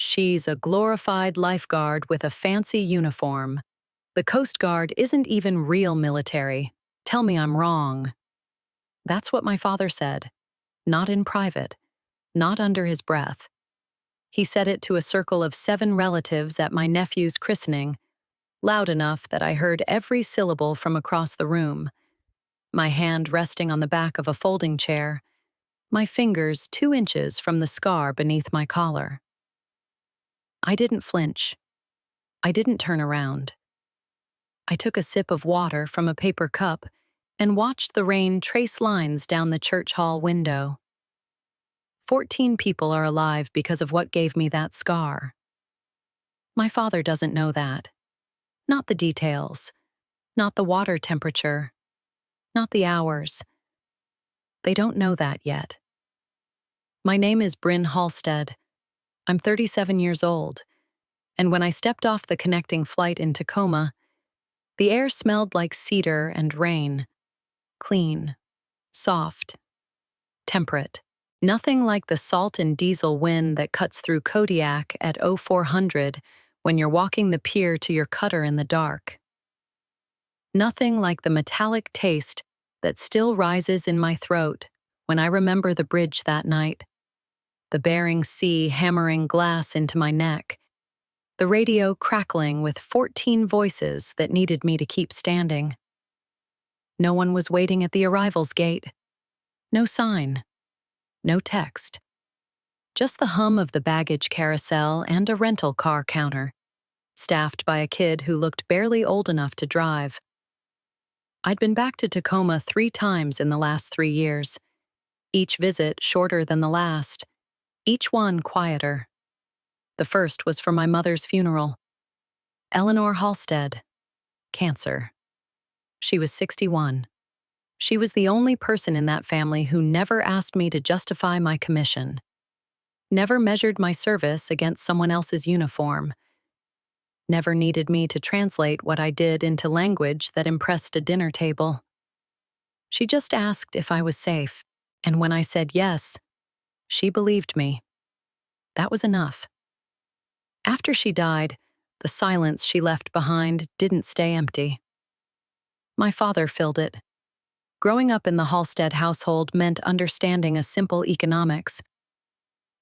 She's a glorified lifeguard with a fancy uniform. The Coast Guard isn't even real military. Tell me I'm wrong. That's what my father said. Not in private. Not under his breath. He said it to a circle of 7 relatives at my nephew's christening, loud enough that I heard every syllable from across the room. My hand resting on the back of a folding chair, my fingers 2 inches from the scar beneath my collar. I didn't flinch. I didn't turn around. I took a sip of water from a paper cup and watched the rain trace lines down the church hall window. 14 people are alive because of what gave me that scar. My father doesn't know that. Not the details. Not the water temperature. Not the hours. They don't know that yet. My name is Bryn Halstead. I'm 37 years old, and when I stepped off the connecting flight in Tacoma, the air smelled like cedar and rain. Clean, soft, temperate. Nothing like the salt and diesel wind that cuts through Kodiak at 0400 when you're walking the pier to your cutter in the dark. Nothing like the metallic taste that still rises in my throat when I remember the bridge that night. The Bering Sea hammering glass into my neck. The radio crackling with 14 voices that needed me to keep standing. No one was waiting at the arrivals gate. No sign. No text. Just the hum of the baggage carousel and a rental car counter, staffed by a kid who looked barely old enough to drive. I'd been back to Tacoma 3 times in the last 3 years, each visit shorter than the last, each one quieter. The first was for my mother's funeral. Eleanor Halstead, cancer. She was 61. She was the only person in that family who never asked me to justify my commission, never measured my service against someone else's uniform, never needed me to translate what I did into language that impressed a dinner table. She just asked if I was safe, and when I said yes, she believed me. That was enough. After she died, the silence she left behind didn't stay empty. My father filled it. Growing up in the Halstead household meant understanding a simple economics.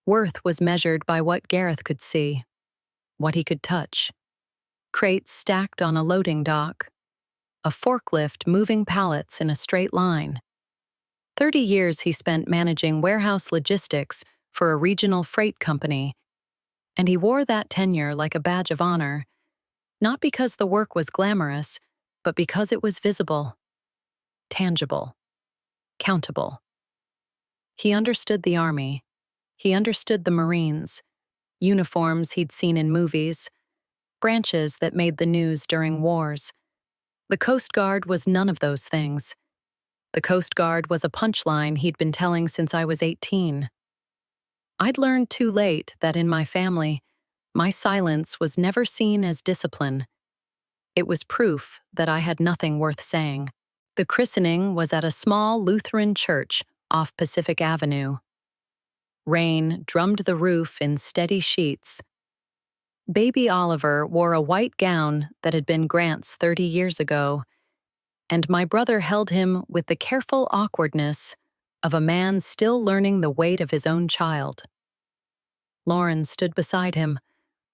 Worth was measured by what Gareth could see, what he could touch. Crates stacked on a loading dock, a forklift moving pallets in a straight line. 30 years he spent managing warehouse logistics for a regional freight company, and he wore that tenure like a badge of honor, not because the work was glamorous, but because it was visible. Tangible, countable. He understood the Army. He understood the Marines, uniforms he'd seen in movies, branches that made the news during wars. The Coast Guard was none of those things. The Coast Guard was a punchline he'd been telling since I was 18. I'd learned too late that in my family, my silence was never seen as discipline. It was proof that I had nothing worth saying. The christening was at a small Lutheran church off Pacific Avenue. Rain drummed the roof in steady sheets. Baby Oliver wore a white gown that had been Grant's 30 years ago, and my brother held him with the careful awkwardness of a man still learning the weight of his own child. Lauren stood beside him,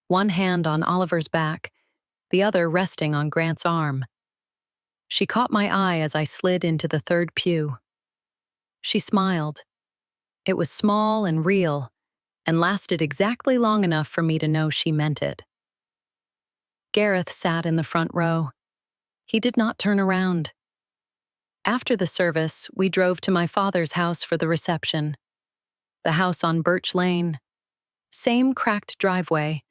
one hand on Oliver's back, the other resting on Grant's arm. She caught my eye as I slid into the 3rd pew. She smiled. It was small and real, and lasted exactly long enough for me to know she meant it. Gareth sat in the front row. He did not turn around. After the service, we drove to my father's house for the reception. The house on Birch Lane. Same cracked driveway.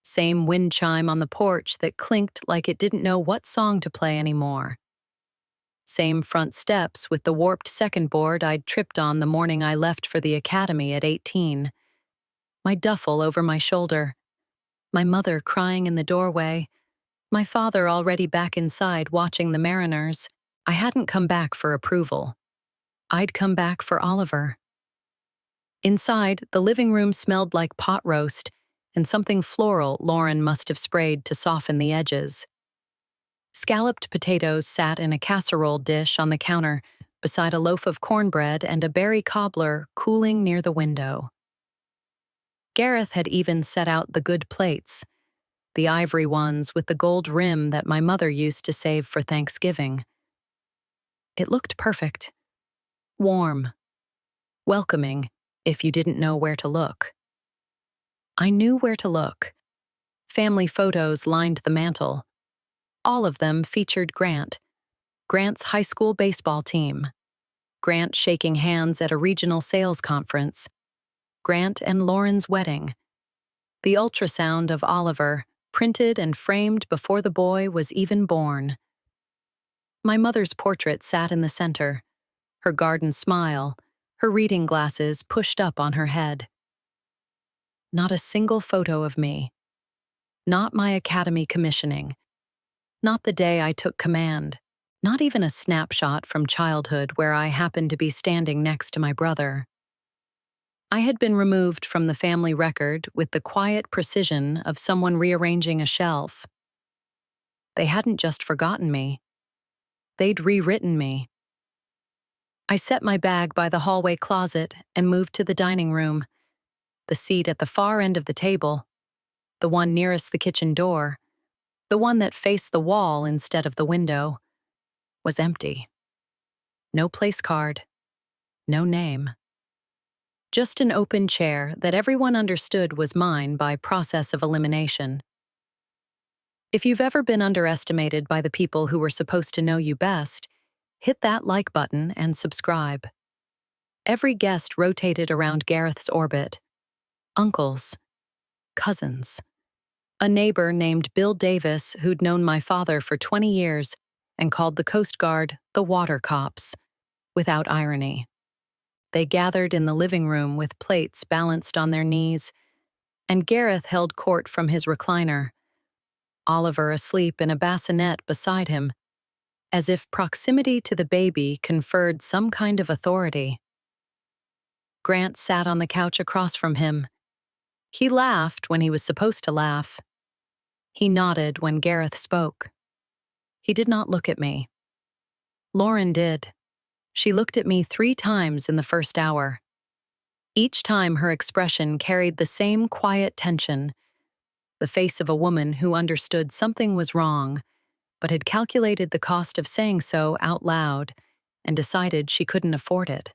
Same wind chime on the porch that clinked like it didn't know what song to play anymore. Same front steps with the warped second board I'd tripped on the morning I left for the academy at 18. My duffel over my shoulder. My mother crying in the doorway. My father already back inside watching the Mariners. I hadn't come back for approval. I'd come back for Oliver. Inside, the living room smelled like pot roast, and something floral Lauren must have sprayed to soften the edges. Scalloped potatoes sat in a casserole dish on the counter beside a loaf of cornbread and a berry cobbler cooling near the window. Gareth had even set out the good plates, the ivory ones with the gold rim that my mother used to save for Thanksgiving. It looked perfect. Warm. Welcoming, if you didn't know where to look. I knew where to look. Family photos lined the mantel. All of them featured Grant's high school baseball team, Grant shaking hands at a regional sales conference, Grant and Lauren's wedding, the ultrasound of Oliver, printed and framed before the boy was even born. My mother's portrait sat in the center, her garden smile, her reading glasses pushed up on her head. Not a single photo of me. Not my academy commissioning. Not the day I took command. Not even a snapshot from childhood where I happened to be standing next to my brother. I had been removed from the family record with the quiet precision of someone rearranging a shelf. They hadn't just forgotten me. They'd rewritten me. I set my bag by the hallway closet and moved to the dining room. The seat at the far end of the table, the one nearest the kitchen door, the one that faced the wall instead of the window, was empty. No place card, no name. Just an open chair that everyone understood was mine by process of elimination. If you've ever been underestimated by the people who were supposed to know you best, hit that like button and subscribe. Every guest rotated around Gareth's orbit. Uncles, cousins. A neighbor named Bill Davis who'd known my father for 20 years and called the Coast Guard the Water Cops, without irony. They gathered in the living room with plates balanced on their knees, and Gareth held court from his recliner, Oliver asleep in a bassinet beside him, as if proximity to the baby conferred some kind of authority. Grant sat on the couch across from him. He laughed when he was supposed to laugh. He nodded when Gareth spoke. He did not look at me. Lauren did. She looked at me 3 times in the first hour. Each time her expression carried the same quiet tension, the face of a woman who understood something was wrong, but had calculated the cost of saying so out loud and decided she couldn't afford it.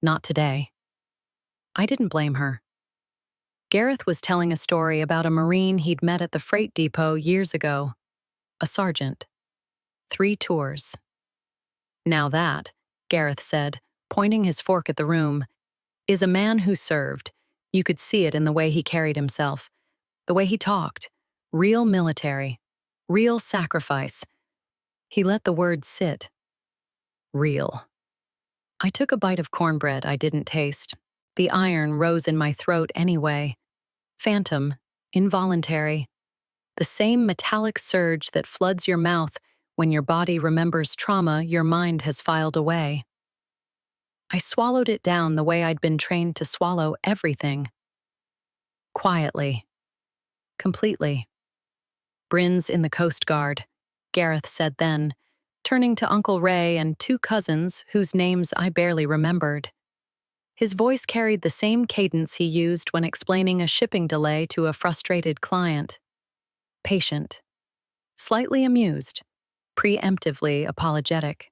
Not today. I didn't blame her. Gareth was telling a story about a Marine he'd met at the freight depot years ago. A sergeant. 3 tours. Now that, Gareth said, pointing his fork at the room, is a man who served. You could see it in the way he carried himself, the way he talked. Real military. Real sacrifice. He let the word sit. Real. I took a bite of cornbread I didn't taste. The iron rose in my throat anyway. Phantom, involuntary. The same metallic surge that floods your mouth when your body remembers trauma your mind has filed away. I swallowed it down the way I'd been trained to swallow everything. Quietly. Completely. Bryn's in the Coast Guard, Gareth said then, turning to Uncle Ray and 2 cousins whose names I barely remembered. His voice carried the same cadence he used when explaining a shipping delay to a frustrated client. Patient. Slightly amused. Preemptively apologetic.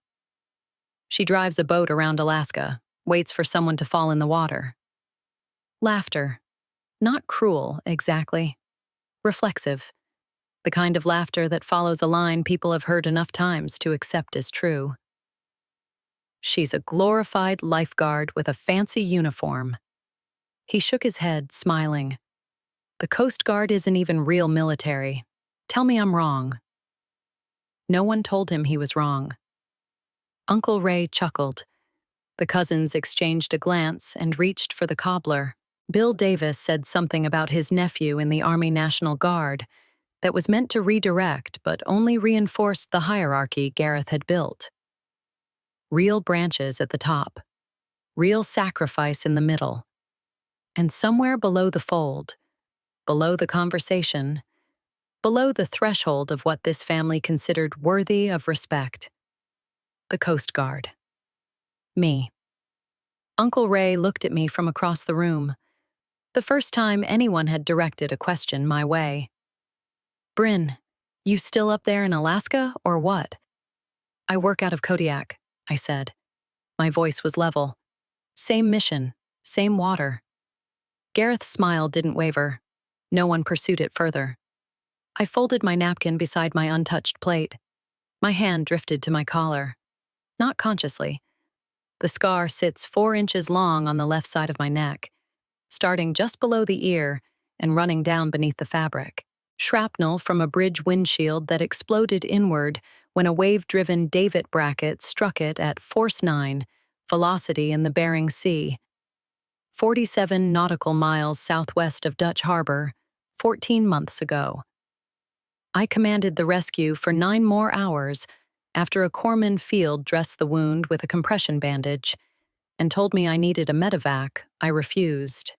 She drives a boat around Alaska, waits for someone to fall in the water. Laughter. Not cruel, exactly. Reflexive. The kind of laughter that follows a line people have heard enough times to accept as true. She's a glorified lifeguard with a fancy uniform. He shook his head, smiling. The Coast Guard isn't even real military. Tell me I'm wrong. No one told him he was wrong. Uncle Ray chuckled. The cousins exchanged a glance and reached for the cobbler. Bill Davis said something about his nephew in the Army National Guard that was meant to redirect but only reinforced the hierarchy Gareth had built. Real branches at the top. Real sacrifice in the middle. And somewhere below the fold, below the conversation, below the threshold of what this family considered worthy of respect. The Coast Guard. Me. Uncle Ray looked at me from across the room, the first time anyone had directed a question my way. "Bryn, you still up there in Alaska, or what?" "I work out of Kodiak," I said. My voice was level. "Same mission, same water." Gareth's smile didn't waver. No one pursued it further. I folded my napkin beside my untouched plate. My hand drifted to my collar. Not consciously. The scar sits 4 inches long on the left side of my neck, starting just below the ear and running down beneath the fabric. Shrapnel from a bridge windshield that exploded inward when a wave-driven davit bracket struck it at force 9, velocity in the Bering Sea, 47 nautical miles southwest of Dutch Harbor, 14 months ago. I commanded the rescue for 9 more hours after a corpsman field dressed the wound with a compression bandage and told me I needed a medevac. I refused.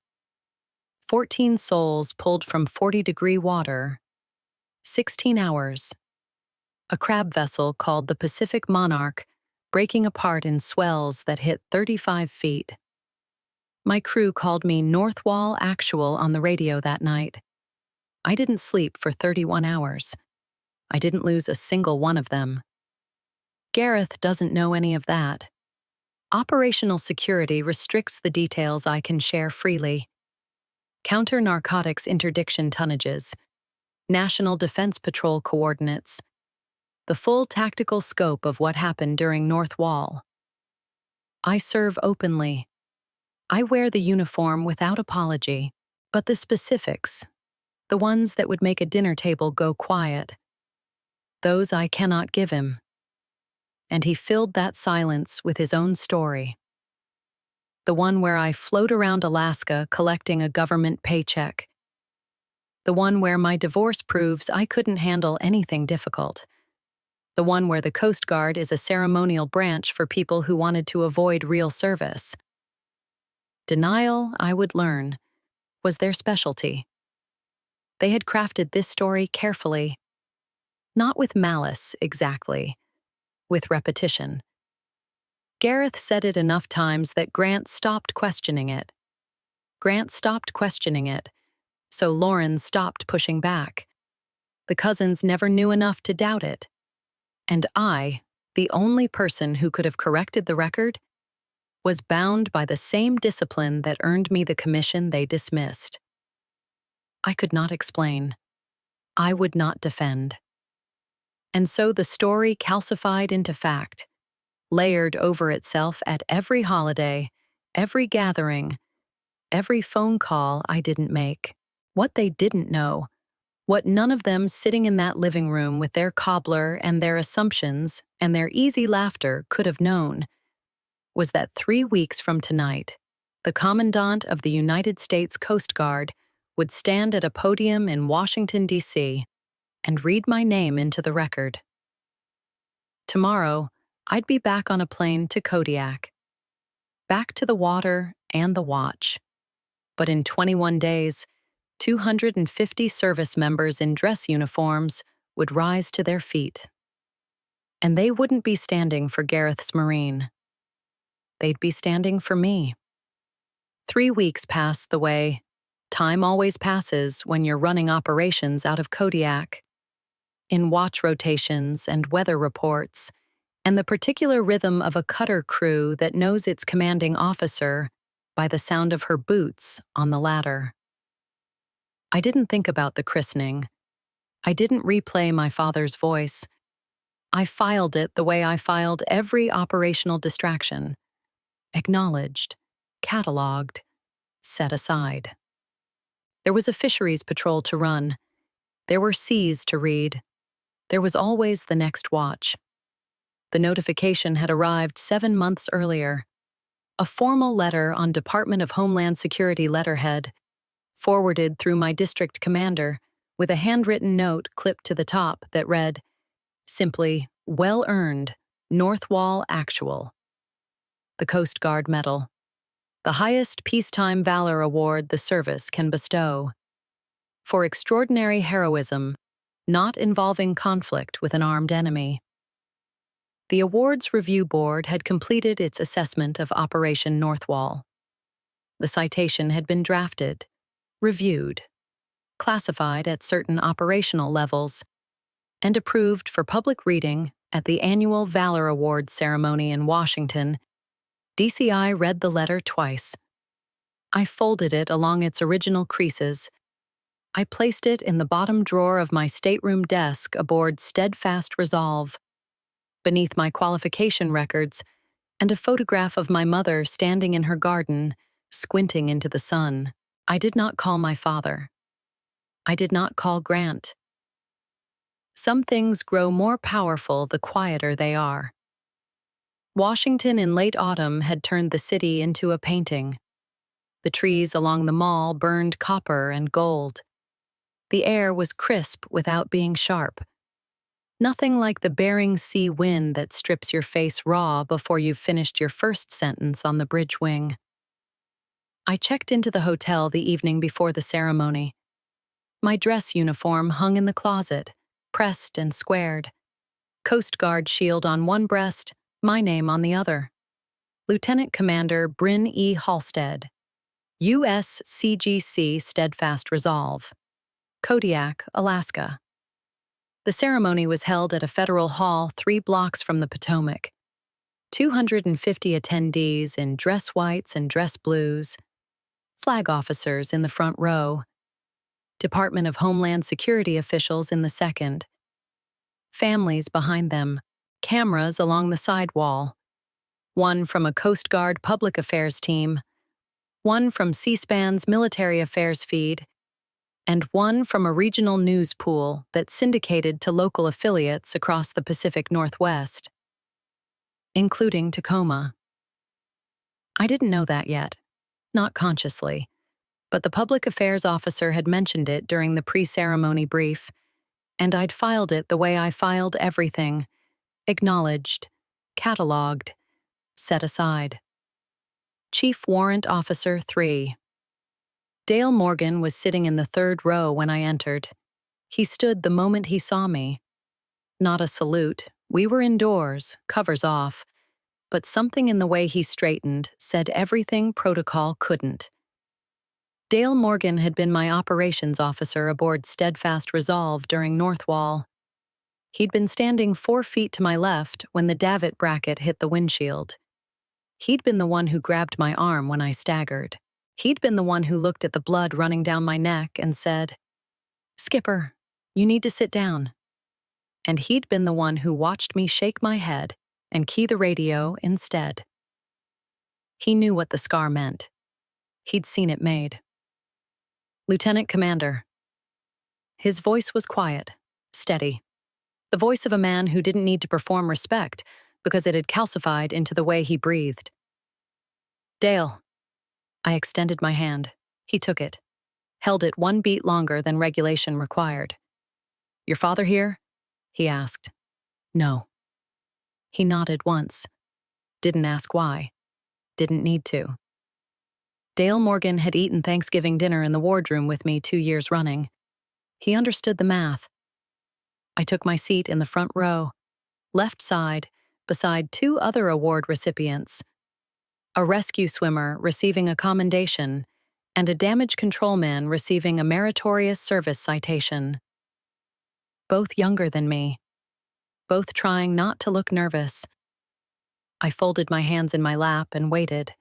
14 souls pulled from 40-degree water. 16 hours. A crab vessel called the Pacific Monarch breaking apart in swells that hit 35 feet. My crew called me North Wall Actual on the radio that night. I didn't sleep for 31 hours. I didn't lose a single one of them. Gareth doesn't know any of that. Operational security restricts the details I can share freely. Counter-narcotics interdiction tonnages, National Defense Patrol coordinates, the full tactical scope of what happened during North Wall. I serve openly. I wear the uniform without apology, but the specifics, the ones that would make a dinner table go quiet, those I cannot give him. And he filled that silence with his own story. The one where I float around Alaska collecting a government paycheck. The one where my divorce proves I couldn't handle anything difficult. The one where the Coast Guard is a ceremonial branch for people who wanted to avoid real service. Denial, I would learn, was their specialty. They had crafted this story carefully. Not with malice, exactly. With repetition. Gareth said it enough times that Grant stopped questioning it. Grant stopped questioning it, so Lauren stopped pushing back. The cousins never knew enough to doubt it. And I, the only person who could have corrected the record, was bound by the same discipline that earned me the commission they dismissed. I could not explain. I would not defend. And so the story calcified into fact, layered over itself at every holiday, every gathering, every phone call I didn't make. What they didn't know, what none of them sitting in that living room with their cobbler and their assumptions and their easy laughter could have known, was that 3 weeks from tonight, the Commandant of the United States Coast Guard would stand at a podium in Washington, D.C., and read my name into the record. Tomorrow, I'd be back on a plane to Kodiak. Back to the water and the watch. But in 21 days, 250 service members in dress uniforms would rise to their feet. And they wouldn't be standing for Gareth's Marine. They'd be standing for me. 3 weeks passed the way time always passes when you're running operations out of Kodiak. In watch rotations and weather reports, and the particular rhythm of a cutter crew that knows its commanding officer by the sound of her boots on the ladder. I didn't think about the christening. I didn't replay my father's voice. I filed it the way I filed every operational distraction. Acknowledged, cataloged, set aside. There was a fisheries patrol to run. There were C's to read. There was always the next watch. The notification had arrived 7 months earlier. A formal letter on Department of Homeland Security letterhead, forwarded through my district commander, with a handwritten note clipped to the top that read, simply, "Well earned, North Wall Actual." The Coast Guard Medal, the highest peacetime valor award the service can bestow. for extraordinary heroism, not involving conflict with an armed enemy. The awards review board had completed its assessment of Operation Northwall. The citation had been drafted, reviewed, classified at certain operational levels, and approved for public reading at the annual Valor Awards ceremony in Washington. DCI read the letter twice. I folded it along its original creases. I placed it in the bottom drawer of my stateroom desk aboard steadfast resolve, beneath my qualification records and a photograph of my mother standing in her garden, squinting into the sun. I did not call my father. I did not call Grant. Some things grow more powerful the quieter they are. Washington in late autumn had turned the city into a painting. The trees along the mall burned copper and gold. The air was crisp without being sharp. Nothing like the Bering Sea wind that strips your face raw before you've finished your first sentence on the bridge wing. I checked into the hotel the evening before the ceremony. My dress uniform hung in the closet, pressed and squared. Coast Guard shield on one breast, my name on the other. Lieutenant Commander Bryn E. Halstead, U.S. CGC Steadfast Resolve, Kodiak, Alaska. The ceremony was held at a federal hall 3 blocks from the Potomac. 250 attendees in dress whites and dress blues, flag officers in the front row, Department of Homeland Security officials in the second, families behind them, cameras along the side wall, one from a Coast Guard public affairs team, one from C-SPAN's military affairs feed, and one from a regional news pool that syndicated to local affiliates across the Pacific Northwest, including Tacoma. I didn't know that yet, not consciously, but the public affairs officer had mentioned it during the pre-ceremony brief, and I'd filed it the way I filed everything: acknowledged, cataloged, set aside. Chief Warrant Officer 3. Dale Morgan was sitting in the 3rd row when I entered. He stood the moment he saw me. Not a salute. We were indoors, covers off, but something in the way he straightened said everything protocol couldn't. Dale Morgan had been my operations officer aboard Steadfast Resolve during Northwall. He'd been standing 4 feet to my left when the davit bracket hit the windshield. He'd been the one who grabbed my arm when I staggered. He'd been the one who looked at the blood running down my neck and said, "Skipper, you need to sit down." And he'd been the one who watched me shake my head and key the radio instead. He knew what the scar meant. He'd seen it made. "Lieutenant Commander." His voice was quiet, steady. The voice of a man who didn't need to perform respect because it had calcified into the way he breathed. "Dale." I extended my hand. He took it, held it 1 beat longer than regulation required. "Your father here?" he asked. "No." He nodded once. Didn't ask why. Didn't need to. Dale Morgan had eaten Thanksgiving dinner in the wardroom with me 2 years running. He understood the math. I took my seat in the front row, left side, beside 2 other award recipients: a rescue swimmer receiving a commendation and a damage control man receiving a meritorious service citation. Both younger than me, both trying not to look nervous. I folded my hands in my lap and waited.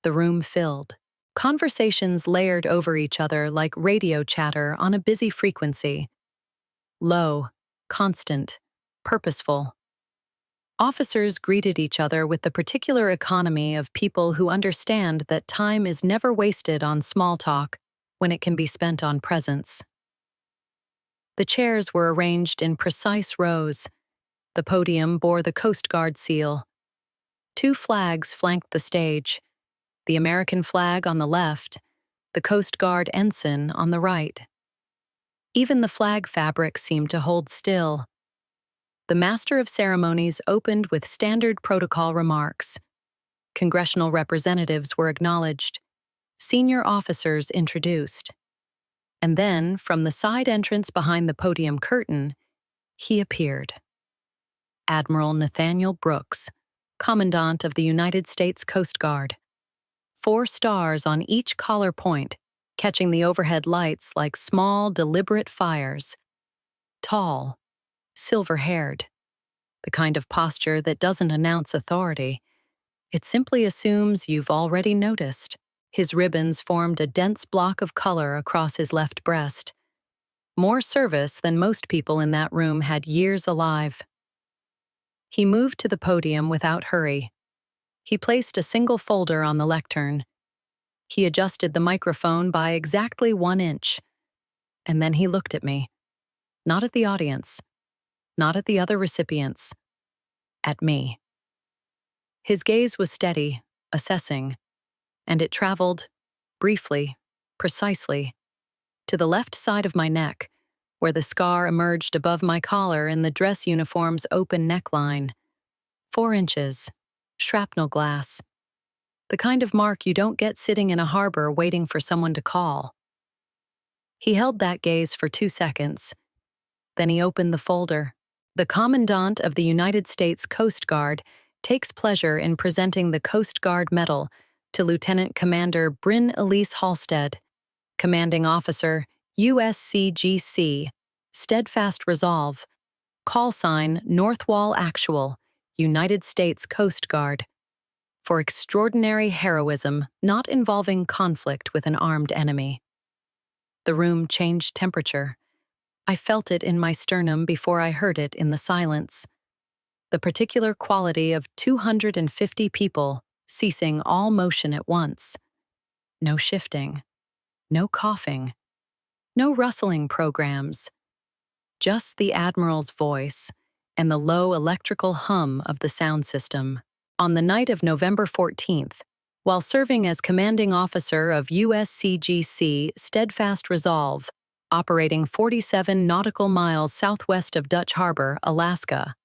The room filled. Conversations layered over each other like radio chatter on a busy frequency. Low, constant, purposeful. Officers greeted each other with the particular economy of people who understand that time is never wasted on small talk when it can be spent on presence. The chairs were arranged in precise rows. The podium bore the Coast Guard seal. 2 flags flanked the stage, the American flag on the left, the Coast Guard ensign on the right. Even the flag fabric seemed to hold still. The Master of Ceremonies opened with standard protocol remarks. Congressional representatives were acknowledged. Senior officers introduced. And then, from the side entrance behind the podium curtain, he appeared. Admiral Nathaniel Brooks, Commandant of the United States Coast Guard. 4 stars on each collar point, catching the overhead lights like small, deliberate fires. Tall, silver-haired. The kind of posture that doesn't announce authority. It simply assumes you've already noticed. His ribbons formed a dense block of color across his left breast. More service than most people in that room had years alive. He moved to the podium without hurry. He placed a single folder on the lectern. He adjusted the microphone by exactly 1 inch. And then he looked at me. Not at the audience. Not at the other recipients. At me. His gaze was steady, assessing, and it traveled, briefly, precisely, to the left side of my neck, where the scar emerged above my collar in the dress uniform's open neckline. 4 inches, shrapnel glass. The kind of mark you don't get sitting in a harbor waiting for someone to call. He held that gaze for 2 seconds. Then he opened the folder. The Commandant of the United States Coast Guard takes pleasure in presenting the Coast Guard Medal to Lieutenant Commander Bryn Elise Halstead, Commanding Officer, USCGC, Steadfast Resolve, call sign North Wall Actual, United States Coast Guard, for extraordinary heroism not involving conflict with an armed enemy. The room changed temperature. I felt it in my sternum before I heard it in the silence. The particular quality of 250 people ceasing all motion at once. No shifting. No coughing. No rustling programs. Just the Admiral's voice and the low electrical hum of the sound system. On the night of November 14th, while serving as commanding officer of USCGC Steadfast Resolve, operating 47 nautical miles southwest of Dutch Harbor, Alaska,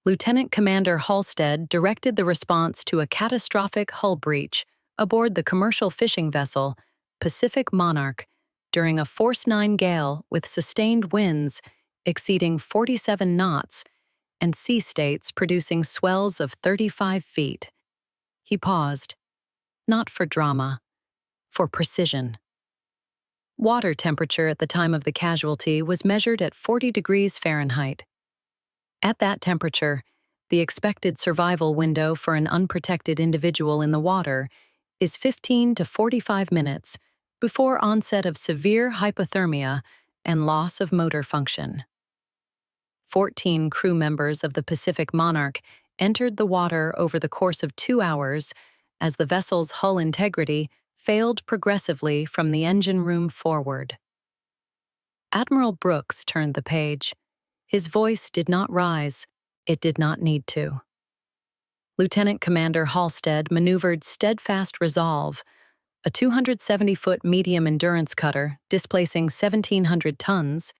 Lieutenant Commander Halstead directed the response to a catastrophic hull breach aboard the commercial fishing vessel Pacific Monarch during a force 9 gale with sustained winds exceeding 47 knots and sea states producing swells of 35 feet. He paused, not for drama, for precision. Water temperature at the time of the casualty was measured at 40 degrees Fahrenheit. At that temperature, the expected survival window for an unprotected individual in the water is 15 to 45 minutes before onset of severe hypothermia and loss of motor function. 14 crew members of the Pacific Monarch entered the water over the course of 2 hours as the vessel's hull integrity failed progressively from the engine room forward. Admiral Brooks turned the page. His voice did not rise. It did not need to. Lieutenant Commander Halstead maneuvered Steadfast Resolve, a 270-foot medium endurance cutter displacing 1,700 tons,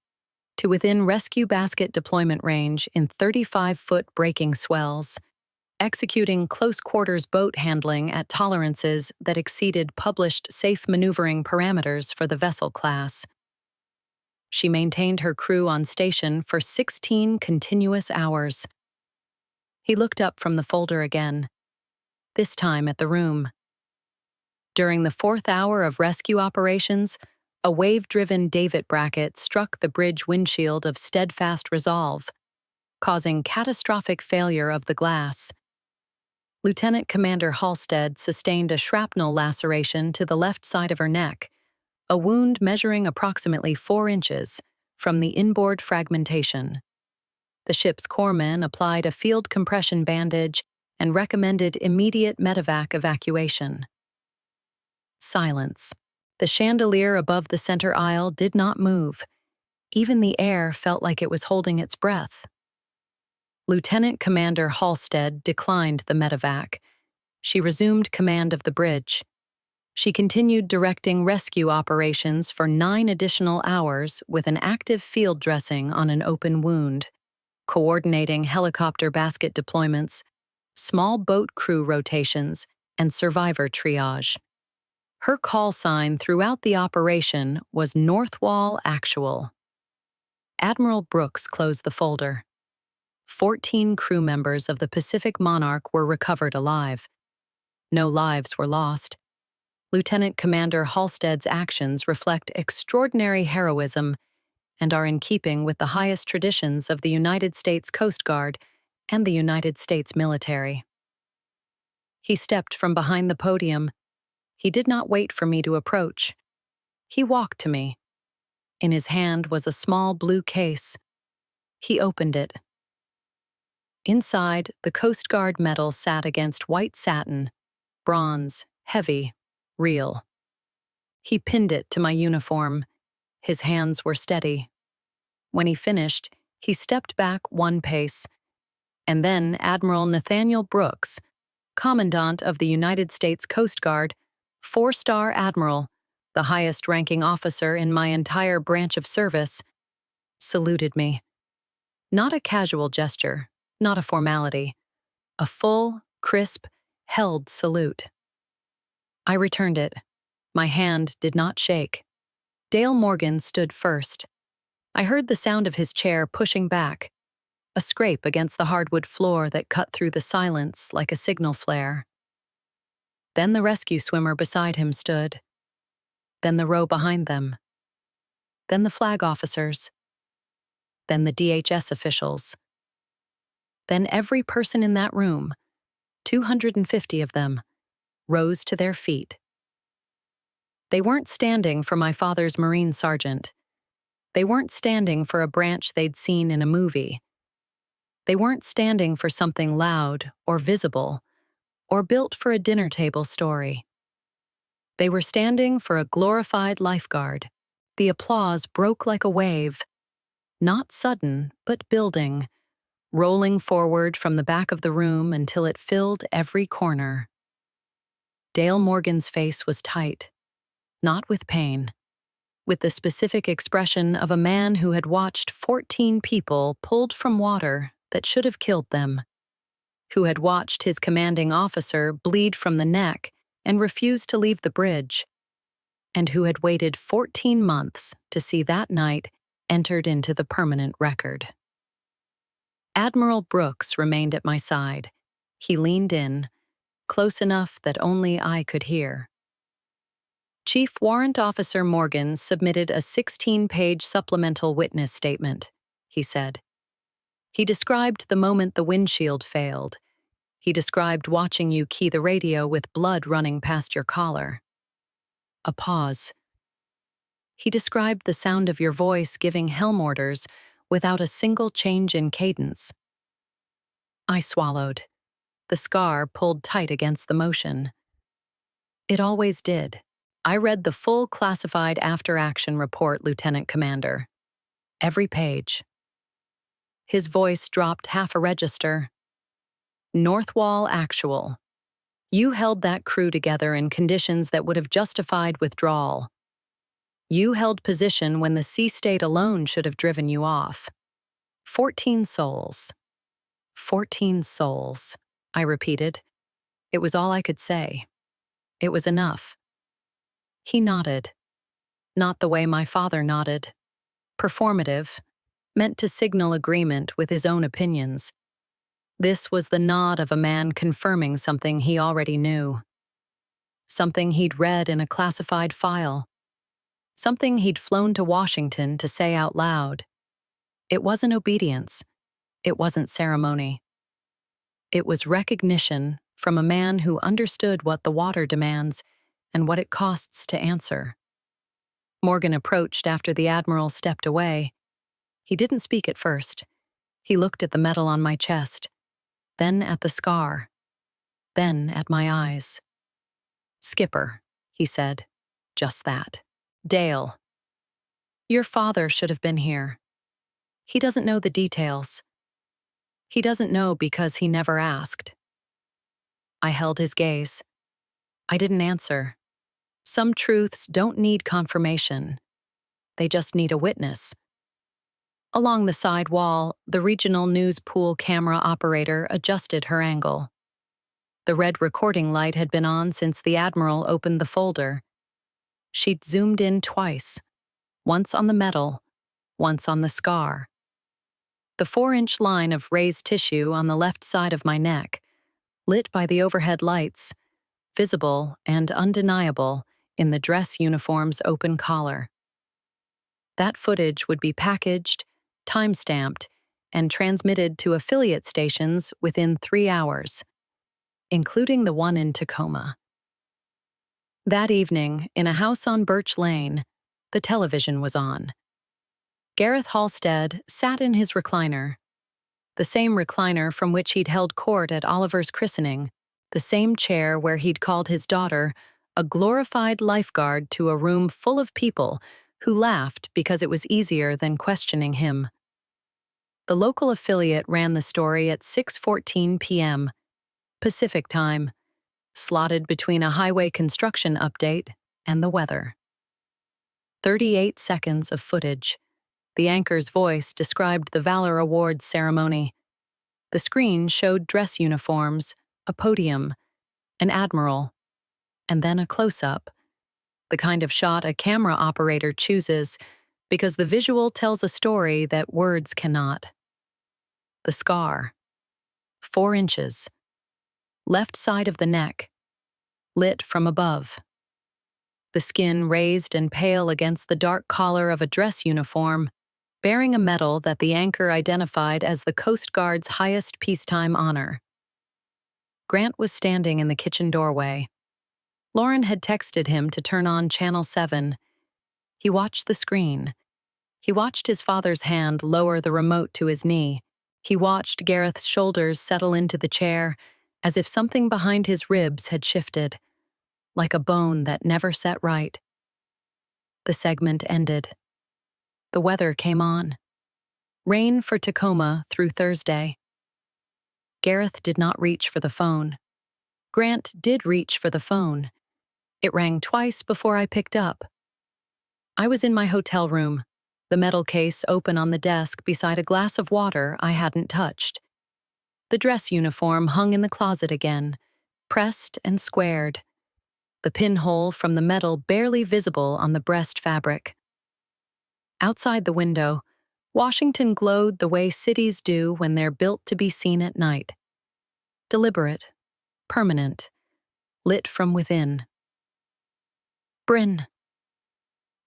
to within rescue basket deployment range in 35-foot braking swells, executing close-quarters boat handling at tolerances that exceeded published safe maneuvering parameters for the vessel class. She maintained her crew on station for 16 continuous hours. He looked up from the folder again, this time at the room. During the 4th hour of rescue operations, a wave-driven davit bracket struck the bridge windshield of Steadfast Resolve, causing catastrophic failure of the glass. Lieutenant Commander Halstead sustained a shrapnel laceration to the left side of her neck, a wound measuring approximately 4 inches from the inboard fragmentation. The ship's corpsman applied a field compression bandage and recommended immediate medevac evacuation. Silence. The chandelier above the center aisle did not move. Even the air felt like it was holding its breath. Lieutenant Commander Halstead declined the medevac. She resumed command of the bridge. She continued directing rescue operations for 9 additional hours with an active field dressing on an open wound, coordinating helicopter basket deployments, small boat crew rotations, and survivor triage. Her call sign throughout the operation was Northwall Actual. Admiral Brooks closed the folder. 14 crew members of the Pacific Monarch were recovered alive. No lives were lost. Lieutenant Commander Halstead's actions reflect extraordinary heroism and are in keeping with the highest traditions of the United States Coast Guard and the United States military. He stepped from behind the podium. He did not wait for me to approach. He walked to me. In his hand was a small blue case. He opened it. Inside, the Coast Guard medal sat against white satin, bronze, heavy, real. He pinned it to my uniform. His hands were steady. When he finished, he stepped back one pace, and then Admiral Nathaniel Brooks, Commandant of the United States Coast Guard, 4-star Admiral, the highest-ranking officer in my entire branch of service, saluted me. Not a casual gesture, not a formality. A full, crisp, held salute. I returned it. My hand did not shake. Dale Morgan stood first. I heard the sound of his chair pushing back, a scrape against the hardwood floor that cut through the silence like a signal flare. Then the rescue swimmer beside him stood. Then the row behind them. Then the flag officers. Then the DHS officials. Then every person in that room, 250 of them, rose to their feet. They weren't standing for my father's Marine sergeant. They weren't standing for a branch they'd seen in a movie. They weren't standing for something loud or visible or built for a dinner table story. They were standing for a glorified lifeguard. The applause broke like a wave, not sudden, but building, rolling forward from the back of the room until it filled every corner. Dale Morgan's face was tight, not with pain, with the specific expression of a man who had watched 14 people pulled from water that should have killed them, who had watched his commanding officer bleed from the neck and refuse to leave the bridge, and who had waited 14 months to see that night entered into the permanent record. Admiral Brooks remained at my side. He leaned in, close enough that only I could hear. Chief Warrant Officer Morgan submitted a 16-page supplemental witness statement, he said. He described the moment the windshield failed. He described watching you key the radio with blood running past your collar. A pause. He described the sound of your voice giving helm orders without a single change in cadence. I swallowed. The scar pulled tight against the motion. It always did. I read the full classified after-action report, Lieutenant Commander. Every page. His voice dropped half a register. Northwall Actual. You held that crew together in conditions that would have justified withdrawal. You held position when the sea state alone should have driven you off. 14 souls. 14 souls, I repeated. It was all I could say. It was enough. He nodded. Not the way my father nodded. Performative, meant to signal agreement with his own opinions. This was the nod of a man confirming something he already knew. Something he'd read in a classified file. Something he'd flown to Washington to say out loud. It wasn't obedience. It wasn't ceremony. It was recognition from a man who understood what the water demands and what it costs to answer. Morgan approached after the Admiral stepped away. He didn't speak at first. He looked at the metal on my chest, then at the scar, then at my eyes. "Skipper," he said, just that. "Dale, your father should have been here. He doesn't know the details. He doesn't know because he never asked." I held his gaze. I didn't answer. Some truths don't need confirmation. They just need a witness. Along the side wall, the regional news pool camera operator adjusted her angle. The red recording light had been on since the Admiral opened the folder. She'd zoomed in twice, once on the metal, once on the scar. The 4-inch line of raised tissue on the left side of my neck, lit by the overhead lights, visible and undeniable in the dress uniform's open collar. That footage would be packaged, time-stamped, and transmitted to affiliate stations within 3 hours, including the one in Tacoma. That evening, in a house on Birch Lane, the television was on. Gareth Halstead sat in his recliner, the same recliner from which he'd held court at Oliver's christening, the same chair where he'd called his daughter a glorified lifeguard to a room full of people who laughed because it was easier than questioning him. The local affiliate ran the story at 6:14 p.m. Pacific Time, slotted between a highway construction update and the weather. 38 seconds of footage. The anchor's voice described the Valor Awards ceremony. The screen showed dress uniforms, a podium, an admiral, and then a close-up, the kind of shot a camera operator chooses because the visual tells a story that words cannot. The scar. 4 inches. Left side of the neck. Lit from above. The skin raised and pale against the dark collar of a dress uniform, bearing a medal that the anchor identified as the Coast Guard's highest peacetime honor. Grant was standing in the kitchen doorway. Lauren had texted him to turn on Channel 7. He watched the screen. He watched his father's hand lower the remote to his knee. He watched Gareth's shoulders settle into the chair, as if something behind his ribs had shifted, like a bone that never set right. The segment ended. The weather came on. Rain for Tacoma through Thursday. Gareth did not reach for the phone. Grant did reach for the phone. It rang twice before I picked up. I was in my hotel room, the metal case open on the desk beside a glass of water I hadn't touched. The dress uniform hung in the closet again, pressed and squared, the pinhole from the metal barely visible on the breast fabric. Outside the window, Washington glowed the way cities do when they're built to be seen at night. Deliberate, permanent, lit from within. Bryn.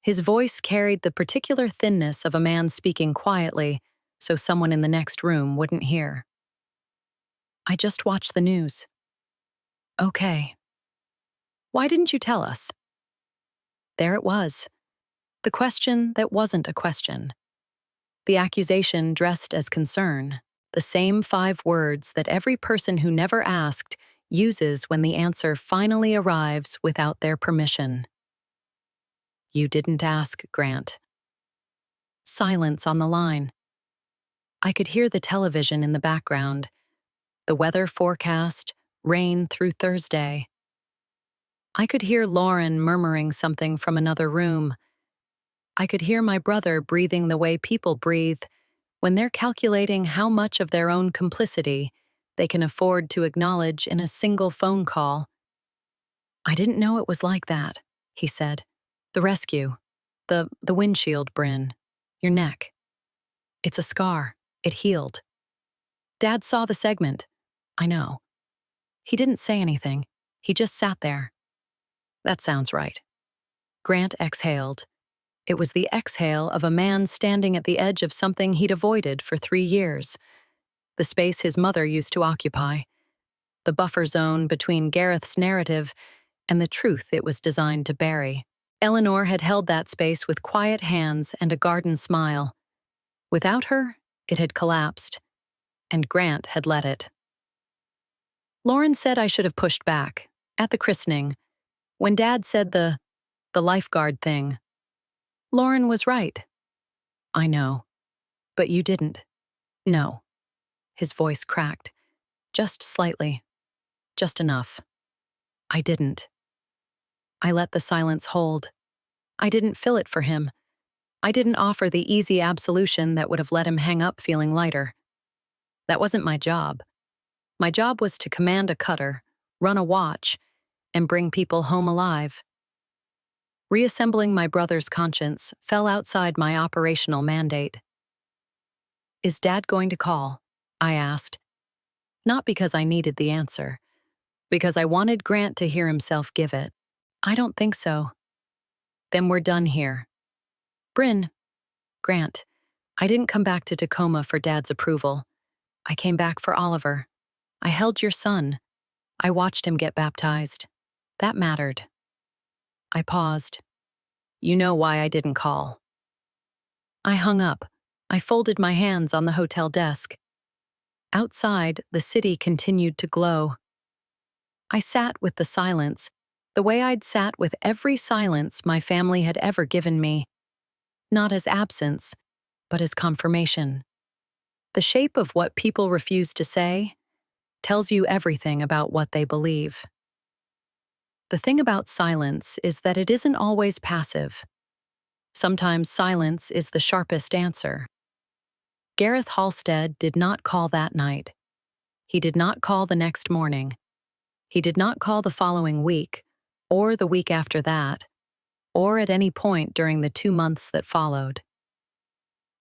His voice carried the particular thinness of a man speaking quietly so someone in the next room wouldn't hear. I just watched the news. Okay. Why didn't you tell us? There it was. The question that wasn't a question. The accusation dressed as concern. The same 5 words that every person who never asked uses when the answer finally arrives without their permission. You didn't ask, Grant. Silence on the line. I could hear the television in the background. The weather forecast, rain through Thursday. I could hear Lauren murmuring something from another room. I could hear my brother breathing the way people breathe when they're calculating how much of their own complicity they can afford to acknowledge in a single phone call. I didn't know it was like that, he said. The rescue. The windshield, Bryn. Your neck. It's a scar. It healed. Dad saw the segment. I know. He didn't say anything. He just sat there. That sounds right. Grant exhaled. It was the exhale of a man standing at the edge of something he'd avoided for 3 years. The space his mother used to occupy. The buffer zone between Gareth's narrative and the truth it was designed to bury. Eleanor had held that space with quiet hands and a garden smile. Without her, it had collapsed, and Grant had let it. Lauren said I should have pushed back, at the christening, when Dad said the lifeguard thing. Lauren was right. I know. But you didn't. No. His voice cracked. Just slightly. Just enough. I didn't. I let the silence hold. I didn't fill it for him. I didn't offer the easy absolution that would have let him hang up feeling lighter. That wasn't my job. My job was to command a cutter, run a watch, and bring people home alive. Reassembling my brother's conscience fell outside my operational mandate. "Is Dad going to call?" I asked, not because I needed the answer, because I wanted Grant to hear himself give it. "I don't think so." "Then we're done here." "Bryn, Grant, I didn't come back to Tacoma for Dad's approval. I came back for Oliver. I held your son. I watched him get baptized. That mattered." I paused. "You know why I didn't call." I hung up. I folded my hands on the hotel desk. Outside, the city continued to glow. I sat with the silence, the way I'd sat with every silence my family had ever given me, not as absence, but as confirmation. The shape of what people refuse to say tells you everything about what they believe. The thing about silence is that it isn't always passive. Sometimes silence is the sharpest answer. Gareth Halstead did not call that night. He did not call the next morning. He did not call the following week, or the week after that, or at any point during the 2 months that followed.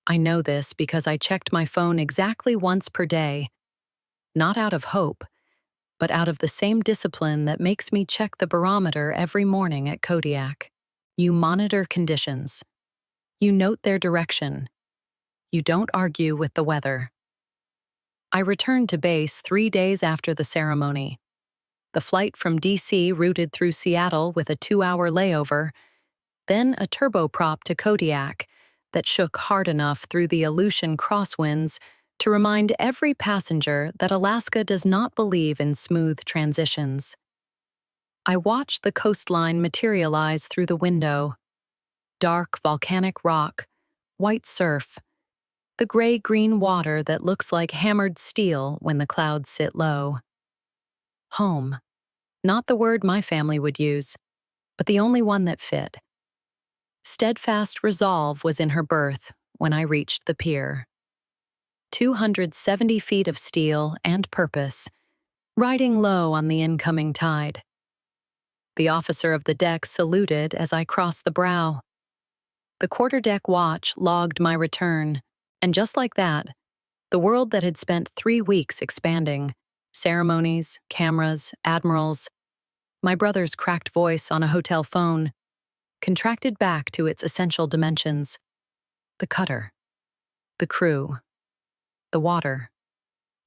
I know this because I checked my phone exactly once per day, not out of hope, but out of the same discipline that makes me check the barometer every morning at Kodiak. You monitor conditions. You note their direction. You don't argue with the weather. I returned to base 3 days after the ceremony. The flight from D.C. routed through Seattle with a 2-hour layover, then a turboprop to Kodiak that shook hard enough through the Aleutian crosswinds to remind every passenger that Alaska does not believe in smooth transitions. I watched the coastline materialize through the window. Dark volcanic rock, white surf, the gray-green water that looks like hammered steel when the clouds sit low. Home. Not the word my family would use, but the only one that fit. Steadfast resolve was in her berth when I reached the pier. 270 feet of steel and purpose, riding low on the incoming tide. The officer of the deck saluted as I crossed the brow. The quarterdeck watch logged my return, and just like that, the world that had spent 3 weeks expanding, ceremonies, cameras, admirals, my brother's cracked voice on a hotel phone, contracted back to its essential dimensions. The cutter, the crew, the water,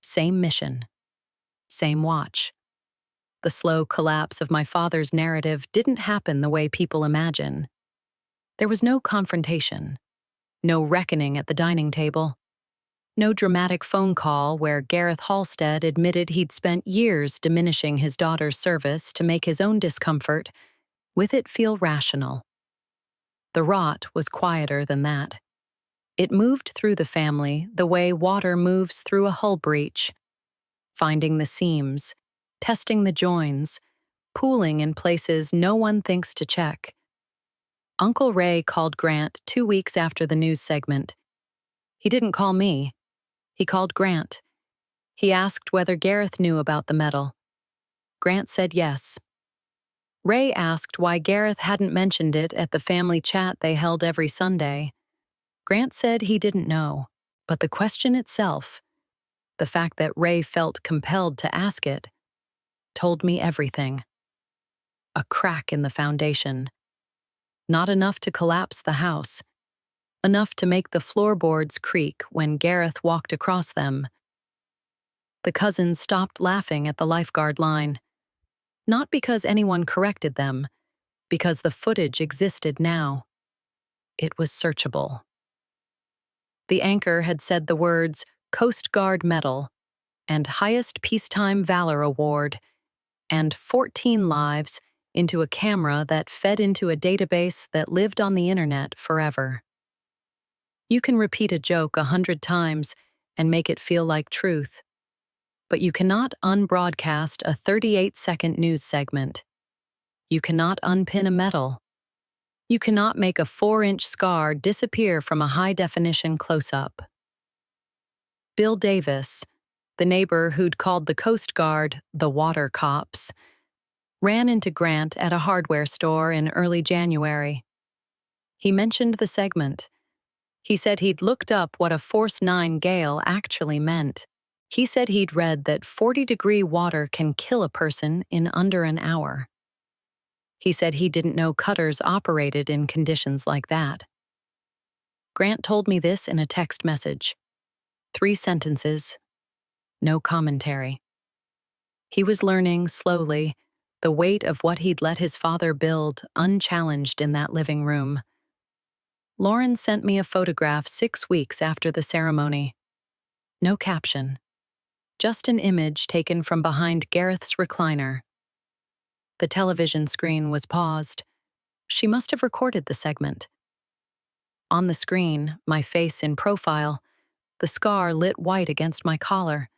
same mission, same watch. The slow collapse of my father's narrative didn't happen the way people imagine. There was no confrontation, no reckoning at the dining table, no dramatic phone call where Gareth Halstead admitted he'd spent years diminishing his daughter's service to make his own discomfort with it feel rational. The rot was quieter than that. It moved through the family the way water moves through a hull breach, finding the seams, testing the joins, pooling in places no one thinks to check. Uncle Ray called Grant 2 weeks after the news segment. He didn't call me. He called Grant. He asked whether Gareth knew about the medal. Grant said yes. Ray asked why Gareth hadn't mentioned it at the family chat they held every Sunday. Grant said he didn't know, but the question itself, the fact that Ray felt compelled to ask it, told me everything. A crack in the foundation. Not enough to collapse the house. Enough to make the floorboards creak when Gareth walked across them. The cousins stopped laughing at the lifeguard line. Not because anyone corrected them, because the footage existed now. It was searchable. The anchor had said the words Coast Guard Medal and Highest Peacetime Valor Award and 14 lives into a camera that fed into a database that lived on the internet forever. You can repeat a joke 100 times and make it feel like truth, but you cannot unbroadcast a 38-second news segment. You cannot unpin a medal. You cannot make a 4-inch scar disappear from a high-definition close-up. Bill Davis, the neighbor who'd called the Coast Guard the water cops, Ran into Grant at a hardware store in early January. He mentioned the segment. He said he'd looked up what a Force 9 gale actually meant. He said he'd read that 40-degree water can kill a person in under an hour. He said he didn't know cutters operated in conditions like that. Grant told me this in a text message. 3 sentences, no commentary. He was learning, slowly, the weight of what he'd let his father build unchallenged in that living room. Lauren sent me a photograph 6 weeks after the ceremony. No caption. Just an image taken from behind Gareth's recliner. The television screen was paused. She must have recorded the segment. On the screen, my face in profile, the scar lit white against my collar,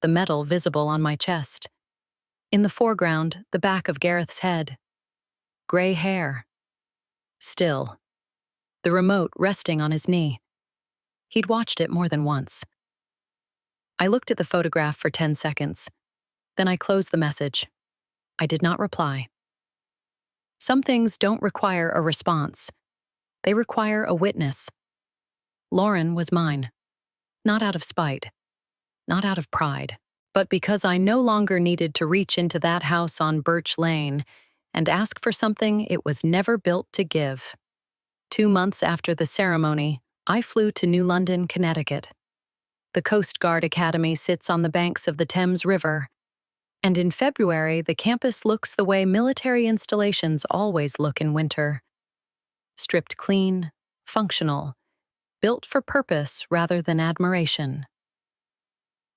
the metal visible on my chest. In the foreground, the back of Gareth's head. Gray hair. Still. The remote resting on his knee. He'd watched it more than once. I looked at the photograph for 10 seconds. Then I closed the message. I did not reply. Some things don't require a response. They require a witness. Lauren was mine. Not out of spite. Not out of pride. But because I no longer needed to reach into that house on Birch Lane and ask for something it was never built to give. 2 months after the ceremony, I flew to New London, Connecticut. The Coast Guard Academy sits on the banks of the Thames River, and in February, the campus looks the way military installations always look in winter. Stripped clean, functional, built for purpose rather than admiration.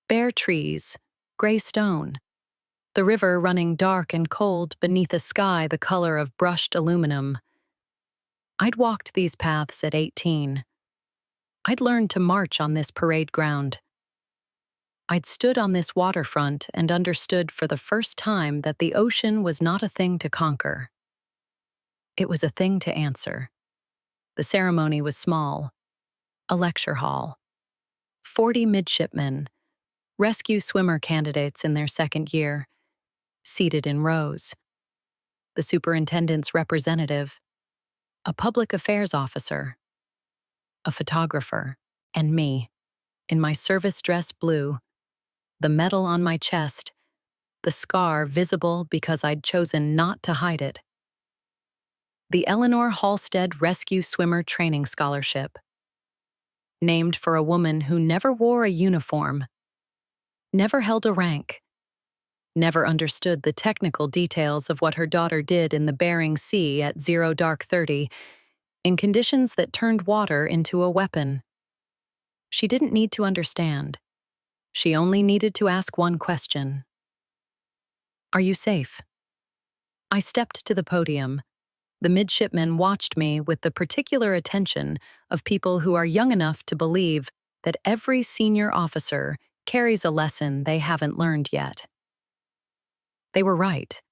Bare trees, gray stone, the river running dark and cold beneath a sky the color of brushed aluminum. I'd walked these paths at 18. I'd learned to march on this parade ground. I'd stood on this waterfront and understood for the first time that the ocean was not a thing to conquer. It was a thing to answer. The ceremony was small. A lecture hall. 40 midshipmen, rescue swimmer candidates in their second year, seated in rows. The superintendent's representative, a public affairs officer, a photographer, and me, in my service dress blue, the medal on my chest, the scar visible because I'd chosen not to hide it. The Eleanor Halstead Rescue Swimmer Training Scholarship, named for a woman who never wore a uniform, never held a rank, never understood the technical details of what her daughter did in the Bering Sea at 0°30, in conditions that turned water into a weapon. She didn't need to understand. She only needed to ask one question. Are you safe? I stepped to the podium. The midshipmen watched me with the particular attention of people who are young enough to believe that every senior officer carries a lesson they haven't learned yet. They were right.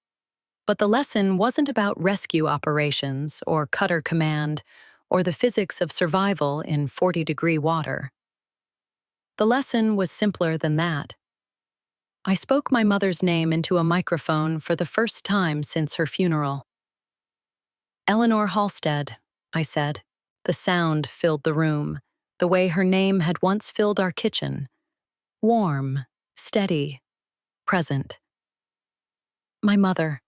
But the lesson wasn't about rescue operations or cutter command or the physics of survival in 40-degree water. The lesson was simpler than that. I spoke my mother's name into a microphone for the first time since her funeral. Eleanor Halstead, I said. The sound filled the room, the way her name had once filled our kitchen. Warm, steady, present. My mother.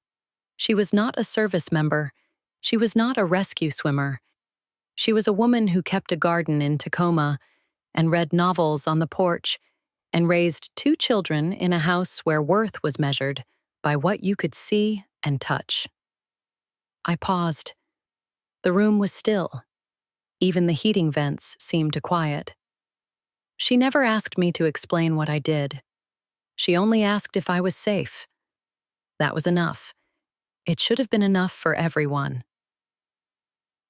She was not a service member. She was not a rescue swimmer. She was a woman who kept a garden in Tacoma and read novels on the porch and raised 2 children in a house where worth was measured by what you could see and touch. I paused. The room was still. Even the heating vents seemed to quiet. She never asked me to explain what I did. She only asked if I was safe. That was enough. It should have been enough for everyone.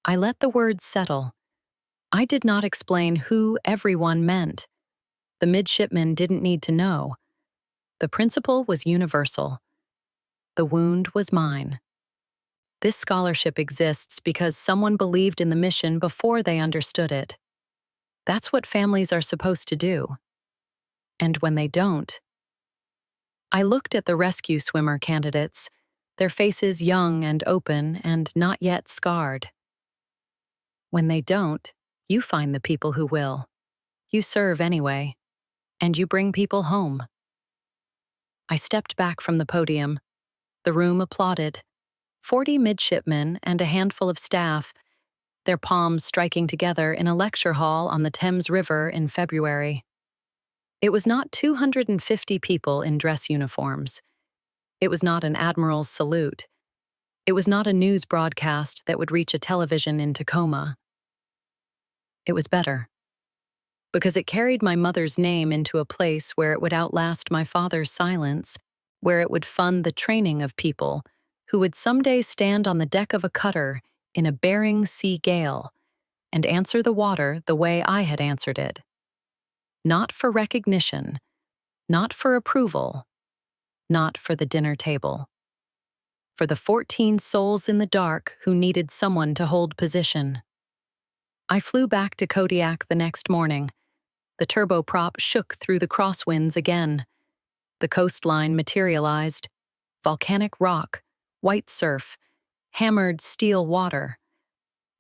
I let the words settle. I did not explain who everyone meant. The midshipmen didn't need to know. The principle was universal. The wound was mine. This scholarship exists because someone believed in the mission before they understood it. That's what families are supposed to do. And when they don't, I looked at the rescue swimmer candidates, their faces young and open and not yet scarred. When they don't, you find the people who will. You serve anyway, and you bring people home. I stepped back from the podium. The room applauded. 40 midshipmen and a handful of staff, their palms striking together in a lecture hall on the Thames River in February. It was not 250 people in dress uniforms. It was not an admiral's salute. It was not a news broadcast that would reach a television in Tacoma. It was better, because it carried my mother's name into a place where it would outlast my father's silence, where it would fund the training of people who would someday stand on the deck of a cutter in a Bering Sea gale and answer the water the way I had answered it. Not for recognition, not for approval, not for the dinner table. For the 14 souls in the dark who needed someone to hold position. I flew back to Kodiak the next morning. The turboprop shook through the crosswinds again. The coastline materialized. Volcanic rock, white surf, hammered steel water.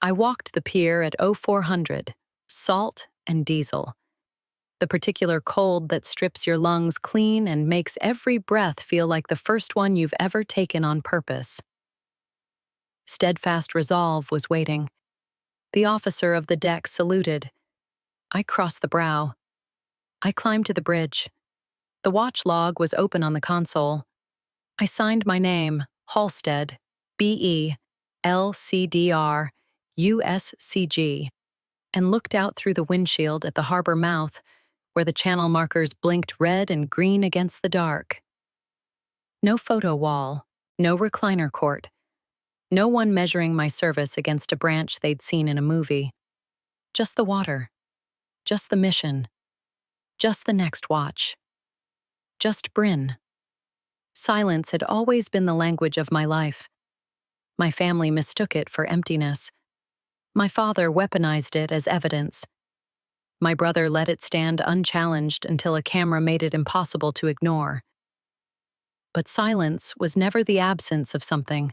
I walked the pier at 0400, salt and diesel. The particular cold that strips your lungs clean and makes every breath feel like the first one you've ever taken on purpose. Steadfast resolve was waiting. The officer of the deck saluted. I crossed the brow. I climbed to the bridge. The watch log was open on the console. I signed my name, Halstead, B.E., LCDR, USCG, and looked out through the windshield at the harbor mouth, where the channel markers blinked red and green against the dark. No photo wall, no recliner court, no one measuring my service against a branch they'd seen in a movie. Just the water, just the mission, just the next watch. Just Bryn. Silence had always been the language of my life. My family mistook it for emptiness. My father weaponized it as evidence. My brother let it stand unchallenged until a camera made it impossible to ignore. But silence was never the absence of something.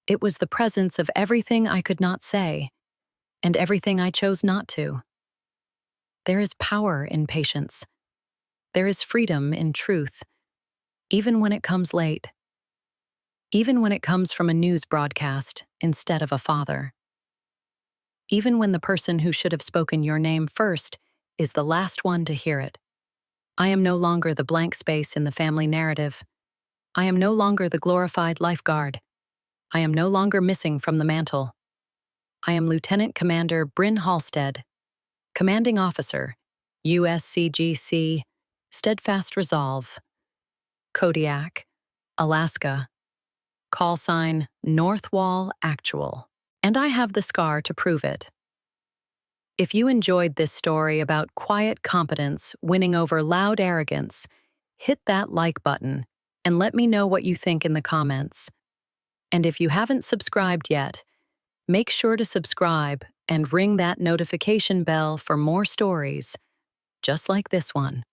It was the presence of everything I could not say, and everything I chose not to. There is power in patience. There is freedom in truth, even when it comes late. Even when it comes from a news broadcast instead of a father. Even when the person who should have spoken your name first is the last one to hear it. I am no longer the blank space in the family narrative. I am no longer the glorified lifeguard. I am no longer missing from the mantle. I am Lieutenant Commander Bryn Halstead, Commanding Officer, USCGC, Steadfast Resolve, Kodiak, Alaska, call sign North Wall Actual, and I have the scar to prove it. If you enjoyed this story about quiet competence winning over loud arrogance, hit that like button and let me know what you think in the comments. And if you haven't subscribed yet, make sure to subscribe and ring that notification bell for more stories, just like this one.